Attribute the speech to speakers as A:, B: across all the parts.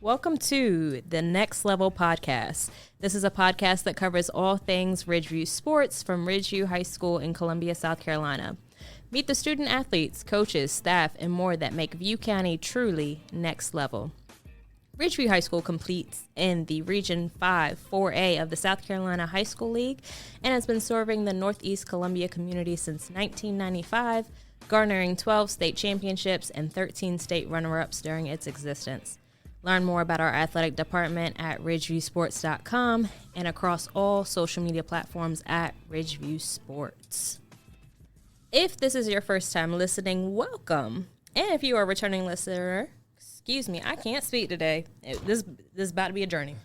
A: Welcome to the Next Level Podcast. This is a podcast that covers all things Ridgeview sports from Ridgeview High School in Columbia, South Carolina. Meet the student athletes, coaches, staff, and more that make View County truly next level. Ridgeview High School competes in the Region V-AAA of the South Carolina High School League and has been serving the Northeast Columbia community since 1995, garnering 12 state championships and 13 state runner-ups during its existence. Learn more about our athletic department at ridgeviewsports.com and across all social media platforms at Ridgeview Sports. If this is your first time listening, welcome. And if you are a returning listener, excuse me, I can't speak today. This is about to be a journey.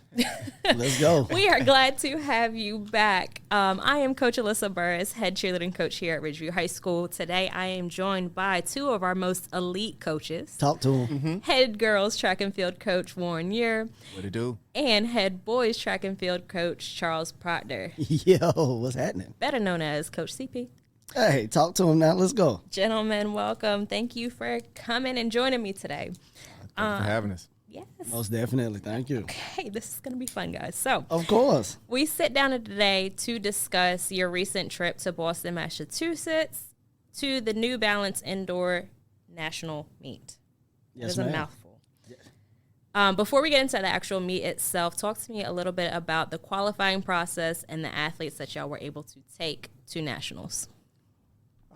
B: Let's go.
A: We are glad to have you back. I am Coach Alyssa Burris, head cheerleading coach here at Ridgeview High School. Today, I am joined by two of our most elite coaches.
B: Talk to him. Mm-hmm.
A: Head girls track and field coach Warren Eure.
C: What it do?
A: And head boys track and field coach Charles Proctor.
B: Yo, what's happening?
A: Better known as Coach CP.
B: Hey, talk to him now. Let's go.
A: Gentlemen, welcome. Thank you for coming and joining me today.
C: Thanks for having us.
A: Yes.
B: Most definitely. Thank you.
A: Okay, this is going to be fun, guys. So,
B: of course,
A: we sit down today to discuss your recent trip to Boston, Massachusetts to the New Balance Indoor National Meet.
B: Yes,
A: It is a mouthful. Yes. Before we get into the actual meet itself, talk to me a little bit about the qualifying process and the athletes that y'all were able to take to nationals.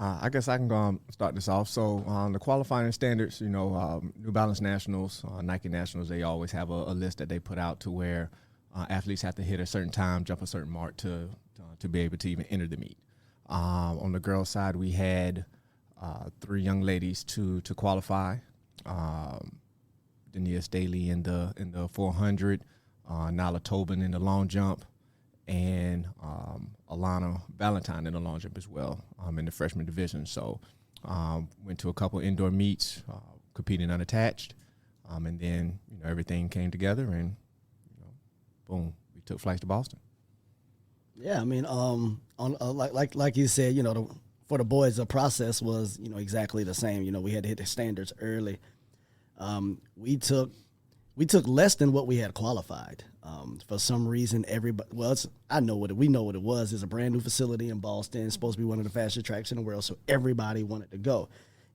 C: I guess I can start this off. So the qualifying standards, New Balance Nationals, Nike Nationals, they always have a list that they put out to where athletes have to hit a certain time, jump a certain mark to be able to even enter the meet. On the girls' side, we had three young ladies to qualify. Denia Staley in the 400, Nyla Tobin in the long jump, and Alana Valentine in the long jump as well in the freshman division. So went to a couple indoor meets, competing unattached, and then everything came together, and boom, we took flights to Boston.
B: Yeah, I mean, like you said, for the boys, the process was exactly the same. We had to hit the standards early. We took less than what we had qualified. For some reason, everybody. Well, we know what it was. It's a brand new facility in Boston. It's supposed to be one of the fastest tracks in the world, so everybody wanted to go,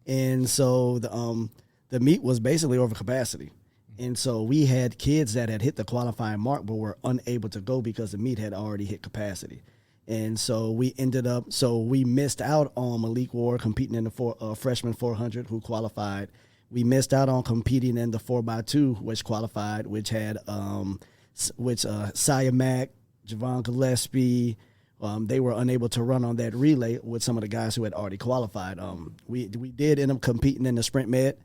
B: and so the meet was basically over capacity, and so we had kids that had hit the qualifying mark but were unable to go because the meet had already hit capacity, and so we missed out on Malik Ward competing in the freshman 400 who qualified. We missed out on competing in the 4x2, which qualified, which had Saya Mack, Javon Gillespie. They were unable to run on that relay with some of the guys who had already qualified. We did end up competing in the sprint med,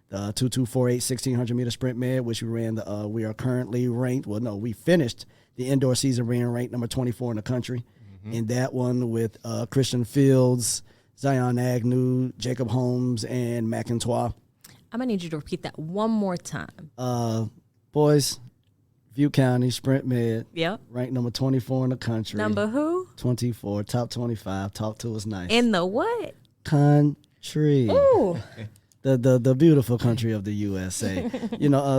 B: the 2248 1600-meter sprint med, which we ran. We are currently ranked. Well, no, we finished the indoor season being ranked number 24 in the country. Mm-hmm. In that one with Christian Fields, Zion Agnew, Jacob Holmes, and McIntosh.
A: I'm going to need you to repeat that one more time.
B: Boys, View County, Sprint Med.
A: Yep.
B: Ranked number 24 in the country.
A: Number who?
B: 24, top 25. Talk to us nice.
A: In the what?
B: Country.
A: Ooh.
B: The beautiful country of the USA.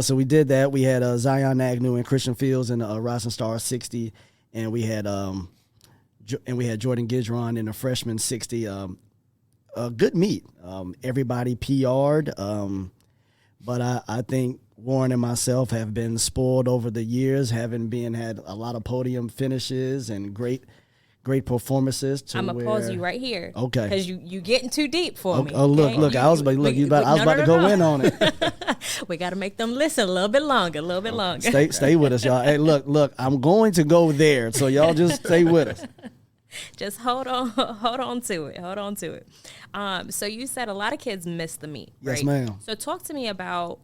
B: So we did that. We had Zion Agnew and Christian Fields in the Rising Star 60, and we had Jordan Gidron in the freshman 60. A good meet. Everybody PR'd, but I think Warren and myself have been spoiled over the years, having had a lot of podium finishes and great performances.
A: I'm gonna pause you right here,
B: okay? Because
A: you getting too deep for me.
B: Oh, look! I was about to go in on it.
A: We got to make them listen a little bit longer.
B: Stay with us, y'all. Hey, look! I'm going to go there, so y'all just stay with us.
A: Just hold on to it. So you said a lot of kids missed the meet, right?
B: Yes, ma'am.
A: So talk to me about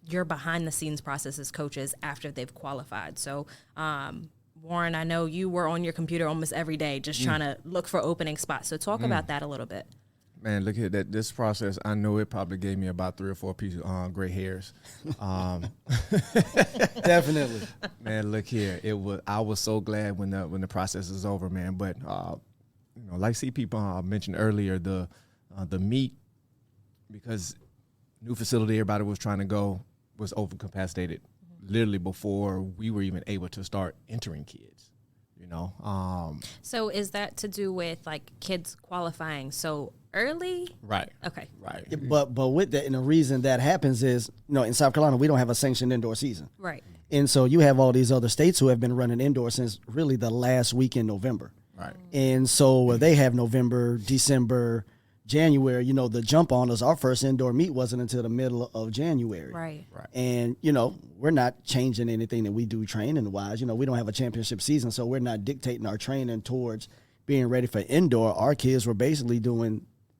A: your behind the scenes process as coaches after they've qualified. So Warren, I know you were on your computer almost every day just trying to look for opening spots. So talk about that a little bit.
C: Man, look at that. This process, I know it probably gave me about 3 or 4 pieces gray hairs.
B: Definitely.
C: Man, look here. I was so glad when the process is over, man. But like CP mentioned earlier, the meet, because new facility, everybody was trying to go. was overcapacitated literally before we were even able to start entering kids. You know,
A: so is that to do with like kids qualifying so early?
C: Right.
A: Okay.
C: Right.
B: Yeah, but with that, and the reason that happens is, in South Carolina, we don't have a sanctioned indoor season.
A: Right.
B: And so you have all these other states who have been running indoor since really the last week in November.
C: Right.
B: And so they have November, December, January, the jump on us. Our first indoor meet wasn't until the middle of January.
A: Right.
C: Right.
B: And, we're not changing anything that we do training wise. We don't have a championship season, so we're not dictating our training towards being ready for indoor. Our kids were basically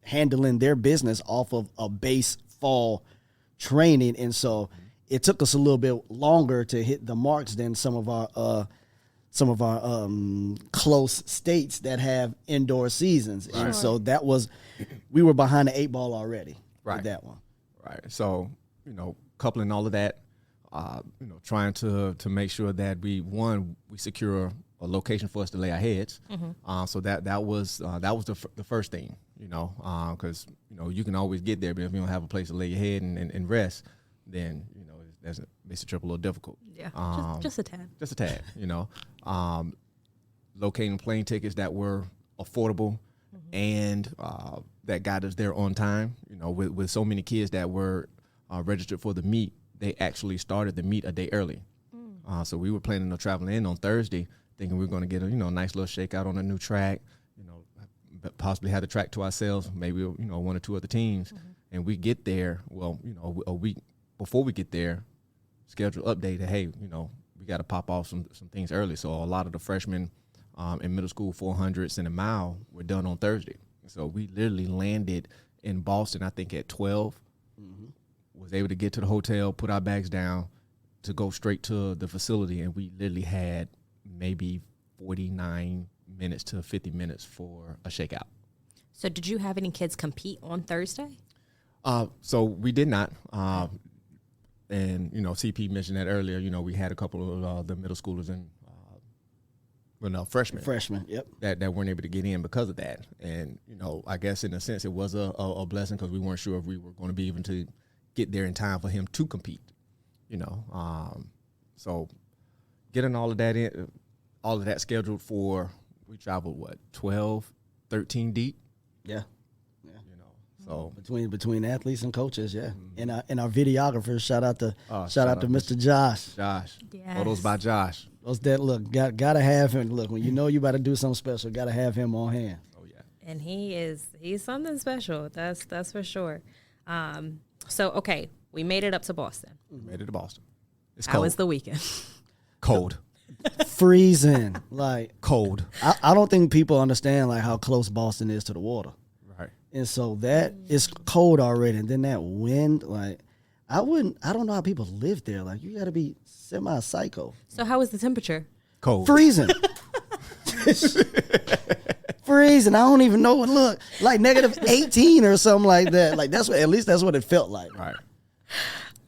B: handling their business off of a base fall training. And so it took us a little bit longer to hit the marks than some of our close states that have indoor seasons.
C: Right.
B: And so we were behind the 8 ball already
C: Right.
B: with that one.
C: Right. So, coupling all of that, trying to make sure that we secure a location for us to lay our heads. So that was the first thing, because, you can always get there, but if you don't have a place to lay your head and rest, then, it makes the trip a little difficult.
A: Yeah. Just a tad.
C: Just a tad, locating plane tickets that were affordable and that got us there on time. With so many kids that were registered for the meet, they actually started the meet a day early. So we were planning on traveling in on Thursday, thinking we were going to get a nice little shakeout on a new track, possibly have the track to ourselves, maybe one or two other teams, and we get there. Well, a week before we get there, schedule update that, hey, we got to pop off some things early. So a lot of the freshmen in middle school 400s and a mile were done on Thursday. So we literally landed in Boston, I think at 12, was able to get to the hotel, put our bags down to go straight to the facility. And we literally had maybe 49 minutes to 50 minutes for a shakeout.
A: So did you have any kids compete on Thursday?
C: So we did not. And, CP mentioned that earlier. We had a couple of the middle schoolers and freshmen.
B: Freshmen, yep.
C: That weren't able to get in because of that. And, I guess in a sense it was a blessing because we weren't sure if we were going to be able to get there in time for him to compete, So getting all of that scheduled for, we traveled, 12, 13 deep?
B: Yeah.
C: So
B: between athletes and coaches, yeah, and our videographers. Shout out to Mr. Josh.
C: Josh,
A: yes.
C: Photos by Josh.
B: Those that look gotta have him. Look, when you about to do something special, gotta have him on hand.
C: Oh yeah,
A: and he's something special. That's for sure. So okay, we made it up to Boston.
C: Made it to Boston. It's
A: How
C: cold.
A: was the weekend?
C: Cold.
B: Freezing, like
C: Cold.
B: I don't think people understand like how close Boston is to the water.
C: Right.
B: And so that it's cold already, and then that wind, like I don't know how people live there. Like you got to be semi-psycho.
A: So how was the temperature?
C: Cold.
B: Freezing. Freezing. I don't even know what look like -18 or something like that. Like at least that's what it felt like.
C: Right.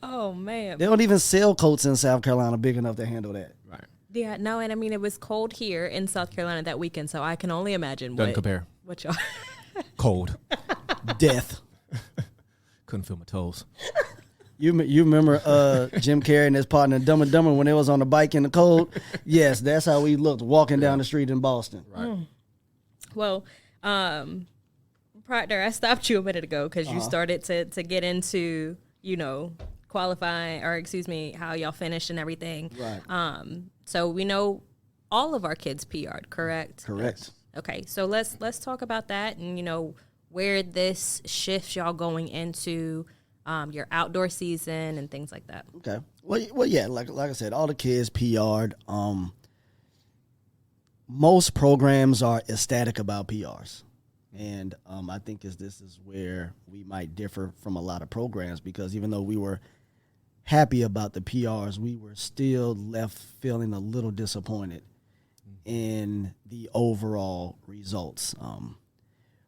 A: Oh man.
B: They don't even sell coats in South Carolina big enough to handle that.
C: Right.
A: Yeah, no, and I mean it was cold here in South Carolina that weekend, so I can only imagine
C: Doesn't compare.
A: what y'all.
C: Cold.
B: Death.
C: Couldn't feel my toes.
B: You remember Jim Carrey and his partner Dumb and Dumber when they was on the bike in the cold? Yes, that's how we looked walking down the street in Boston.
C: Right.
A: Well, Proctor, I stopped you a minute ago because you started to get into, qualifying, or excuse me, how y'all finished and everything.
B: Right.
A: So we know all of our kids PR'd, correct?
B: Correct.
A: Okay, so let's talk about that and where this shifts y'all going into your outdoor season and things like that.
B: Okay. Well, yeah. Like I said, all the kids PR'd. Most programs are ecstatic about PRs, and I think this is where we might differ from a lot of programs because even though we were happy about the PRs, we were still left feeling a little disappointed in the overall results.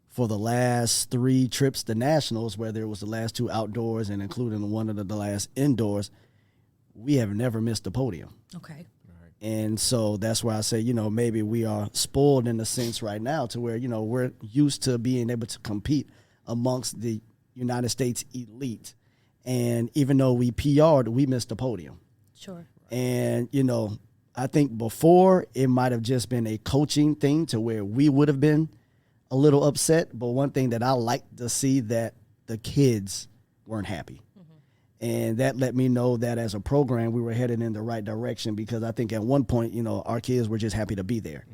B: For the last 3 trips to nationals, whether it was the last 2 outdoors and including one of the last indoors, we have never missed a podium.
A: Okay.
B: And so that's why I say, maybe we are spoiled in a sense right now to where, we're used to being able to compete amongst the United States elite. And even though we PR'd, we missed the podium.
A: Sure.
B: And, you know, I think before it might have just been a coaching thing to where we would have been a little upset. But one thing that I like to see that the kids weren't happy. And that let me know that as a program, we were headed in the right direction, because I think at one point, you know, our kids were just happy to be there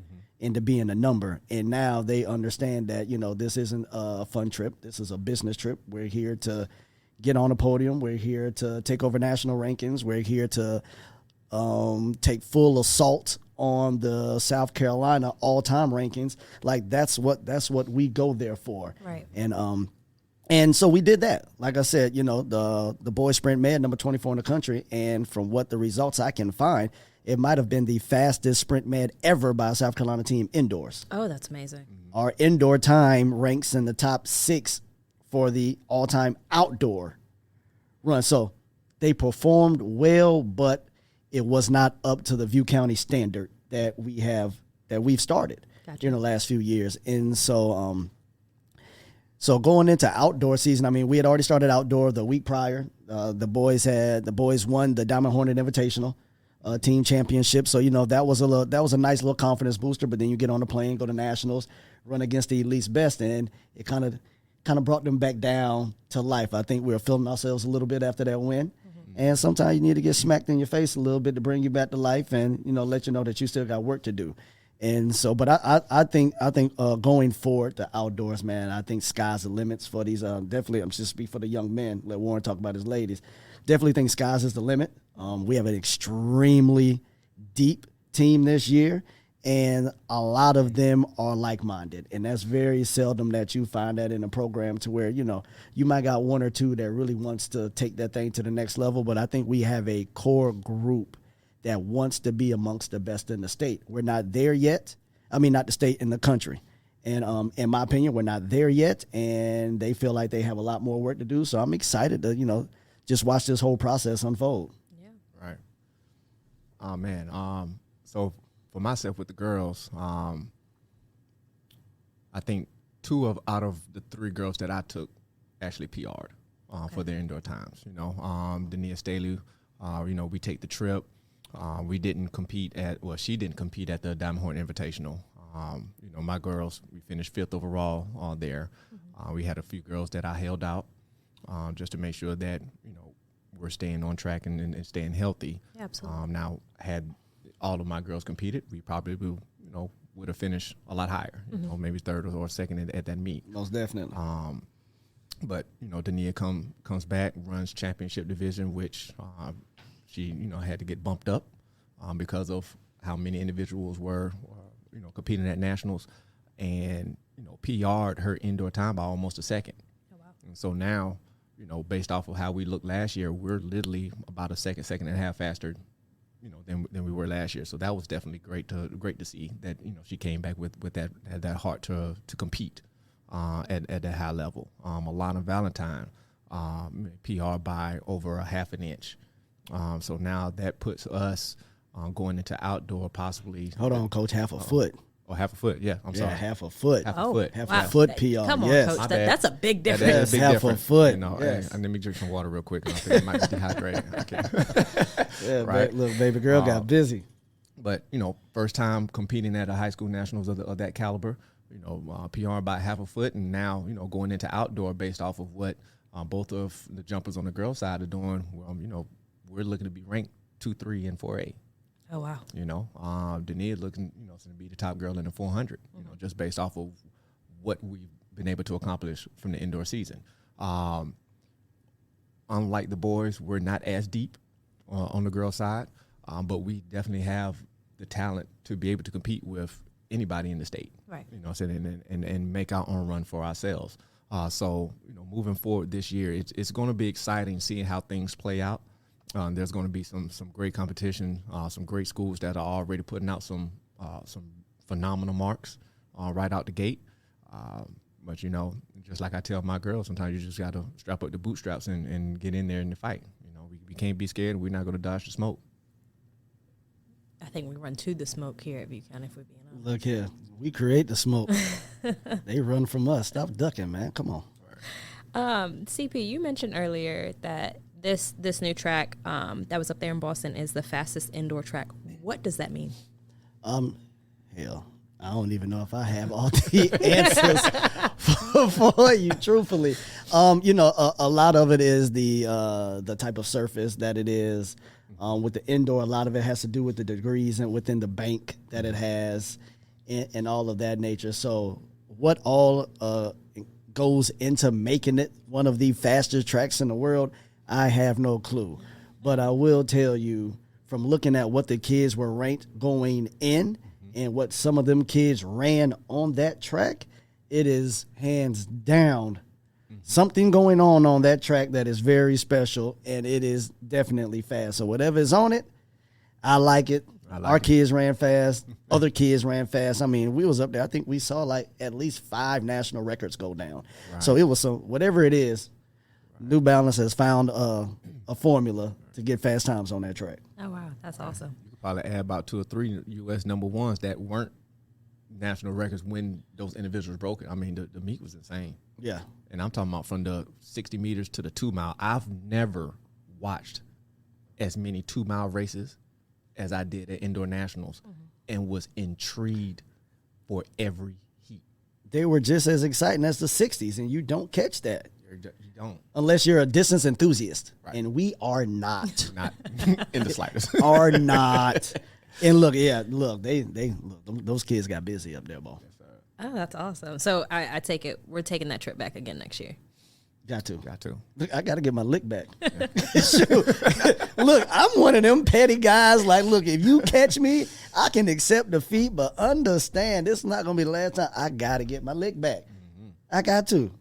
B: and to be in a number. And now they understand that, you know, this isn't a fun trip. This is a business trip. We're here to get on the podium. We're here to take over national rankings. We're here to take full assault on the South Carolina all-time rankings. Like, that's what we go there for.
A: Right.
B: And so we did that. Like I said, you know, the boys sprint med, number 24 in the country, and from what the results I can find, it might have been the fastest sprint med ever by a South Carolina team indoors.
A: Oh, that's amazing.
B: Our indoor time ranks in the top 6 for the all-time outdoor run. So they performed well, but it was not up to the View County standard that we've started in the last few years. And so so going into outdoor season, I mean, we had already started outdoor the week prior. The boys won the Diamond Hornet Invitational team championship. So, you know, that was a nice little confidence booster. But then you get on the plane, go to nationals, run against the elite's best, and it kind of brought them back down to life. I think we were feeling ourselves a little bit after that win. And sometimes you need to get smacked in your face a little bit to bring you back to life, and, you know, let you know that you still got work to do. And so, but I think going forward, the outdoors, man, I think sky's the limits for these. Definitely, I'm just speak for the young men. Let Warren talk about his ladies. Definitely think sky's is the limit. We have an extremely deep team this year, and a lot of them are like-minded. And that's very seldom that you find that in a program, to where, you know, you might got one or two that really wants to take that thing to the next level. But I think we have a core group that wants to be amongst the best in the state. We're not there yet. I mean, not the state, in the country. And in my opinion, we're not there yet, and they feel like they have a lot more work to do. So I'm excited to, you know, just watch this whole process unfold.
A: Yeah.
C: Right. Oh, man. So for myself with the girls, I think 2 out of the 3 girls that I took actually PR'd for their indoor times. You know, Dania Staley, you know, we take the trip. We didn't compete she didn't compete at the Diamond Hornet Invitational. You know, my girls, we finished 5th overall there. We had a few girls that I held out just to make sure that, you know, we're staying on track and staying healthy.
A: Yeah, absolutely.
C: Now, had all of my girls competed, we probably would have finished a lot higher, you know, maybe 3rd or 2nd at that meet.
B: Most definitely.
C: But, you know, Dania comes back, runs championship division, which she, you know, had to get bumped up because of how many individuals were, you know, competing at nationals, and, you know, PR'd her indoor time by almost a 2nd.
A: Oh, wow.
C: And so now, you know, based off of how we looked last year, we're literally about a second and a half faster, you know, than we were last year. So that was definitely great to see that, you know, she came back with that heart to compete at that high level. Alana Valentine PR by over a half an inch. So now that puts us going into outdoor possibly.
B: Hold on, Coach, half a foot.
C: Oh, half a foot. Yeah, I'm sorry.
B: Half a foot.
C: Half a foot.
B: Half a foot PR.
A: Come on,
B: yes.
A: Coach. That's a big difference.
C: That is a big
B: half
C: difference.
B: a foot.
C: You know,
B: yes.
C: and let me drink some water real quick. I think I might be dehydrated. Okay.
B: Yeah,
C: right.
B: Little baby girl got busy.
C: But, you know, first time competing at a high school nationals of that caliber, you know, PR by half a foot, and now, you know, going into outdoor based off of what both of the jumpers on the girls' side are doing. You know, we're looking to be ranked 2, 3, and 4A.
A: Oh, wow.
C: You know, Dania looking, you know, to be the top girl in the 400, you know, just based off of what we've been able to accomplish from the indoor season. Unlike the boys, we're not as deep on the girls' side, but we definitely have the talent to be able to compete with anybody in the state.
A: Right.
C: You know what I'm saying, and make our own run for ourselves. So, you know, moving forward this year, it's going to be exciting seeing how things play out. There's going to be some great competition, some great schools that are already putting out some phenomenal marks right out the gate. But, you know, just like I tell my girls, sometimes you just got to strap up the bootstraps and get in there in the fight. You know, we can't be scared. We're not going to dodge the smoke.
A: I think we run to the smoke here at View County, if we're being honest.
B: Look here. We create the smoke. They run from us. Stop ducking, man. Come on.
A: CP, you mentioned earlier that this new track that was up there in Boston is the fastest indoor track. What does that mean?
B: Hell, I don't even know if I have all the answers for you, truthfully. A lot of it is the type of surface that it is. With the indoor, a lot of it has to do with the degrees and within the bank that it has and all of that nature. So what all goes into making it one of the fastest tracks in the world, I have no clue. But I will tell you, from looking at what the kids were ranked going in and what some of them kids ran on that track, it is hands down something going on that track that is very special, and it is definitely fast. So whatever is on it, I like it. Our kids ran fast. Other kids ran fast. I mean, we was up there. I think we saw like at least 5 national records go down. Right. So it was whatever it is, New Balance has found a formula to get fast times on that track.
A: Oh, wow. That's awesome.
C: You could probably add about 2 or 3 U.S. number ones that weren't national records when those individuals broke it. I mean, the meet was insane.
B: Yeah.
C: And I'm talking about from the 60 meters to the 2 mile. I've never watched as many 2 mile races as I did at indoor nationals and was intrigued for every heat.
B: They were just as exciting as the 60s, and you don't catch that.
C: You don't.
B: Unless you're a distance enthusiast.
C: Right.
B: And we are not.
C: Not in the slightest.
B: Are not. And look, those kids got busy up there, Bo.
A: Oh, that's awesome. So I take it we're taking that trip back again next year.
B: Got to.
C: Look,
B: I got to get my lick back. Look, I'm one of them petty guys. Like, look, if you catch me, I can accept defeat, but understand this is not going to be the last time. I got to get my lick back. I got to.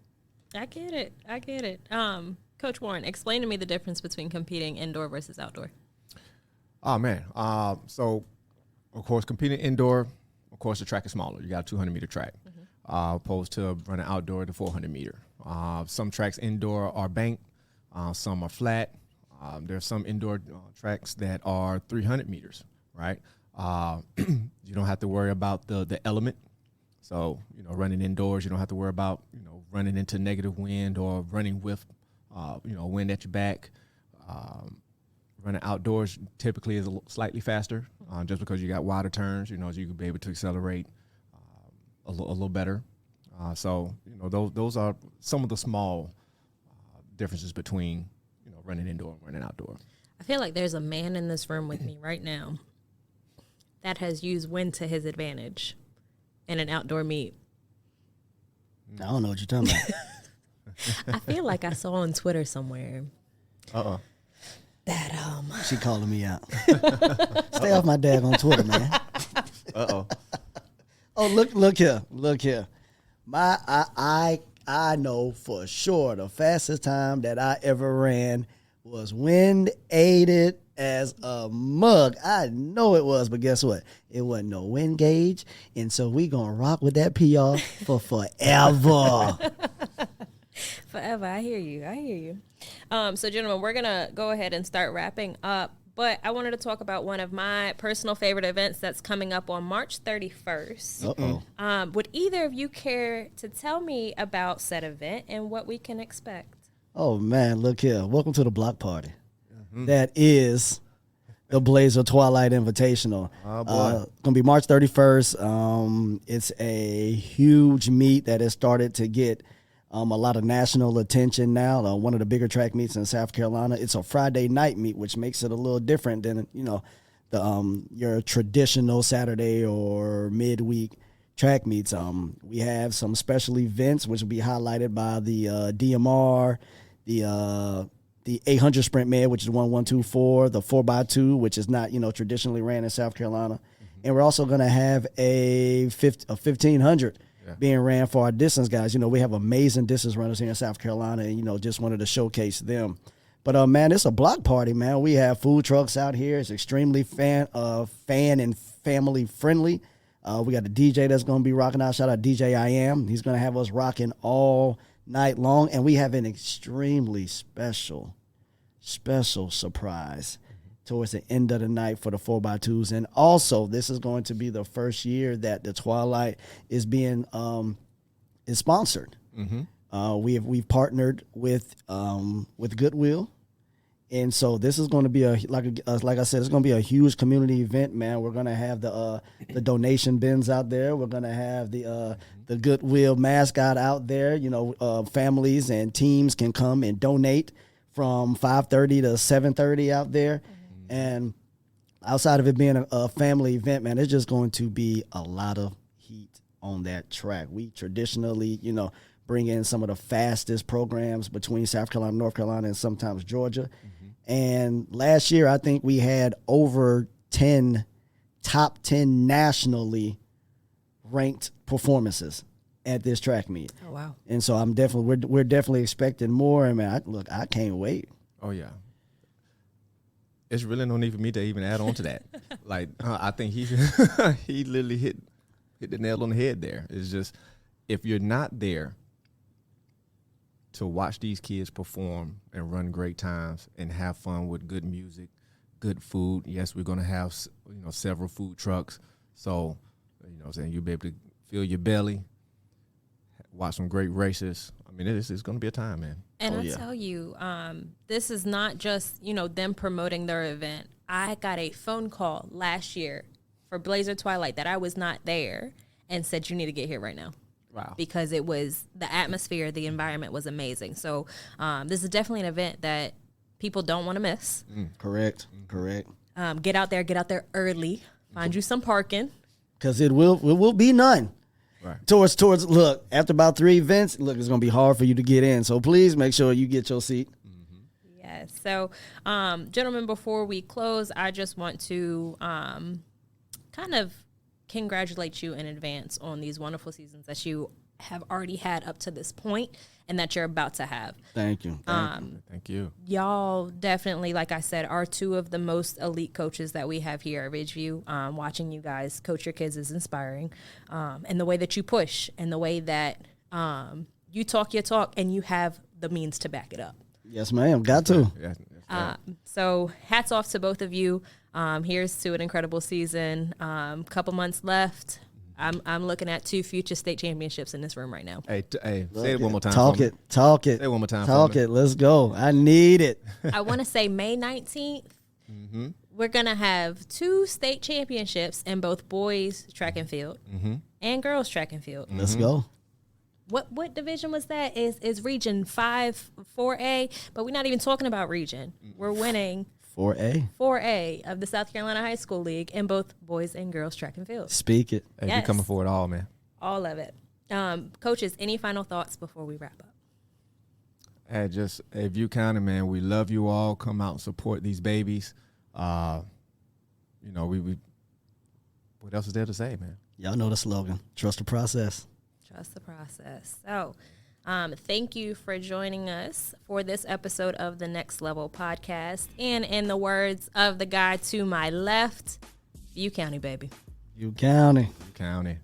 A: I get it. Coach Warren, explain to me the difference between competing indoor versus outdoor.
C: Oh, man. So, of course, competing indoor, of course, the track is smaller. You got a 200-meter track opposed to running outdoor at the 400-meter. Some tracks indoor are banked. Some are flat. There are some indoor tracks that are 300 meters, right? You don't have to worry about the element. So, running indoors, you don't have to worry about, running into negative wind or running with, wind at your back. Running outdoors typically is slightly faster just because you got wider turns, so you can be able to accelerate a little better. So, those are some of the small differences between, running indoor and running outdoor.
A: I feel like there's a man in this room with me right now that has used wind to his advantage in an outdoor meet.
B: I don't know what you're talking about.
A: I feel like I saw on Twitter somewhere.
C: Uh-oh.
B: That she calling me out. Stay off my daggone Twitter, man.
C: Uh-oh.
B: Oh, look here. I know for sure the fastest time that I ever ran was wind aided as a mug. I know it was, but guess what? It wasn't no wind gauge, and so we gonna rock with that PR for forever.
A: Forever. I hear you. So, gentlemen, we're going to go ahead and start wrapping up. But I wanted to talk about one of my personal favorite events that's coming up on March 31st.
B: Uh-oh.
A: Would either of you care to tell me about said event and what we can expect?
B: Oh, man, look here. Welcome to the block party. That is the Blazer Twilight Invitational.
C: Oh, boy.
B: Going to be March 31st. It's a huge meet that has started to get a lot of national attention now. One of the bigger track meets in South Carolina. It's a Friday night meet, which makes it a little different than your traditional Saturday or midweek track meets. We have some special events which will be highlighted by the DMR, the 800 sprint med, which is 1124, the 4x2, which is not traditionally ran in South Carolina, and we're also going to have a 1500. Being ran for our distance guys. We have amazing distance runners here in South Carolina, and, just wanted to showcase them. But, man, it's a block party, man. We have food trucks out here. It's extremely fan and family friendly. We got a DJ that's going to be rocking out. Shout out DJ I Am. He's going to have us rocking all night long. And we have an extremely special surprise towards the end of the night for the 4x2s. And also, this is going to be the first year that the Twilight is being is sponsored. We've partnered with Goodwill, And so this is going to be like I said, it's going to be a huge community event, man. We're going to have the donation bins out there. We're going to have the Goodwill mascot out there. You know, families and teams can come and donate from 5:30 to 7:30 out there. And outside of it being a family event, man, it's just going to be a lot of heat on that track. We traditionally, you know, bring in some of the fastest programs between South Carolina, North Carolina, and sometimes Georgia. And last year, I think we had over 10 top 10 nationally ranked performances at this track meet.
A: Oh, wow.
B: And so we're definitely expecting more. And man, I can't wait.
C: Oh yeah. It's really no need for me to even add on to that. Like I think he literally hit the nail on the head there. It's just, if you're not there to watch these kids perform and run great times and have fun with good music, good food. Yes, we're going to have, you know, several food trucks. So, you know what I'm saying, you'll be able to fill your belly, watch some great races. I mean, it's going to be a time, man.
A: And tell you, this is not just, you know, them promoting their event. I got a phone call last year for Blazer Twilight that I was not there and said, you need to get here right now.
C: Wow.
A: Because it was, the atmosphere, the environment was amazing. So this is definitely an event that people don't want to miss.
B: Correct.
A: Get out there early. Find you some parking.
B: Because it will be none.
C: Right.
B: Towards look, after about 3 events, look, it's going to be hard for you to get in. So please make sure you get your seat.
A: Yes. So, gentlemen, before we close, I just want to kind of congratulate you in advance on these wonderful seasons that you have already had up to this point and that you're about to have.
B: Thank you.
C: Thank you.
A: Y'all definitely, like I said, are 2 of the most elite coaches that we have here at Ridgeview. Watching you guys coach your kids is inspiring. And the way that you push and the way that you talk your talk and you have the means to back it up.
B: Yes, ma'am. Got to.
C: Yeah,
A: so hats off to both of you. Here's to an incredible season. Couple months left. I'm looking at 2 future state championships in this room right now.
C: Hey, say it one more time.
B: Talk it.
C: Say it one more time.
B: Talk it. Let's go. I need it.
A: I want to say May 19th. We're going to have 2 state championships in both boys track and field and girls track and field.
B: Let's go.
A: What division was that? Is Region 4A, but we're not even talking about region. We're winning 4A of the South Carolina High School League in both boys and girls track and field.
B: Speak it.
C: Hey,
A: Yes.
C: we coming for it all, man.
A: All of it. Coaches, any final thoughts before we wrap up?
C: Hey, just View County, man, we love you all. Come out and support these babies. You know, we what else is there to say, man?
B: Y'all know the slogan. Trust the process.
A: Trust the process. So, thank you for joining us for this episode of the Next Level Podcast. And in the words of the guy to my left, View County, baby.
B: View County.
C: View County.